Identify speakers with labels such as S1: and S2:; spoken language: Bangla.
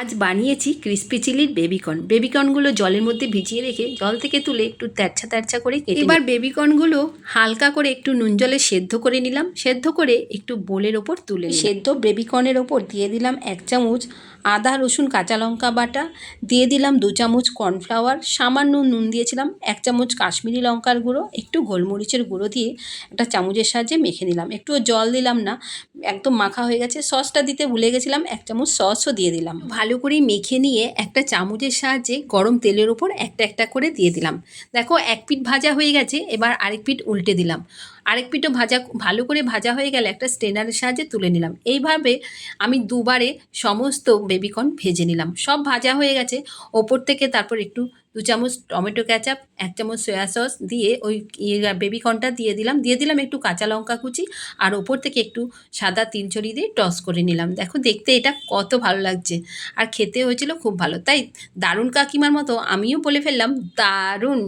S1: আজ বানিয়েছি ক্রিস্পি চিলির বেবিকর্ন। বেবিকর্নগুলো জলের মধ্যে ভিজিয়ে রেখে জল থেকে তুলে একটু তেরছা তেরছা করে কেটে এবার বেবিকর্নগুলো হালকা করে একটু নুন জলে সেদ্ধ করে নিলাম। সেদ্ধ করে একটু বোলের ওপর তুলে সেদ্ধ বেবিকর্নের ওপর দিয়ে দিলাম 1 চামচ আদা রসুন কাঁচা লঙ্কা বাটা, দিয়ে দিলাম 2 চামচ কর্নফ্লাওয়ার, সামান্য নুন দিয়েছিলাম, 1 চামচ কাশ্মীরি লঙ্কার গুঁড়ো, একটু গোলমরিচের গুঁড়ো দিয়ে একটা চামচের সাহায্যে মেখে নিলাম। একটুও জল দিলাম না, একদম মাখা হয়ে গেছে। সসটা দিতে ভুলে গেছিলাম, 1 চামচ সসও দিয়ে দিলাম। ভালো করে মেখে নিয়ে একটা চামচের সাহায্যে গরম তেলের ওপর একটা একটা করে দিয়ে দিলাম। দেখো এক পিঠ ভাজা হয়ে গেছে, এবার আরেক পিঠ উল্টে দিলাম। আরেক পিঠও ভালো করে ভাজা হয়ে গেলে একটা স্ট্রেনারের সাহায্যে তুলে নিলাম। এইভাবে আমি দুবারে সমস্ত বেবিকর্ন ভেজে নিলাম। সব ভাজা হয়ে গেছে। ওপর থেকে তারপর একটু 2 চামচ টমেটো কেচাপ, 1 চামচ সয়া সস দিয়ে ওই বেবিকর্নটা দিয়ে দিলাম একটু কাঁচা লঙ্কা কুচি, আর ওপর থেকে একটু সাদা তিল ছড়িয়ে দিয়ে টস করে নিলাম। দেখো দেখতে এটা কত ভালো লাগছে, আর খেতে হয়েছিল খুব ভালো। তাই দারুণ কাকিমার মতো আমিও বলে ফেললাম দারুণ।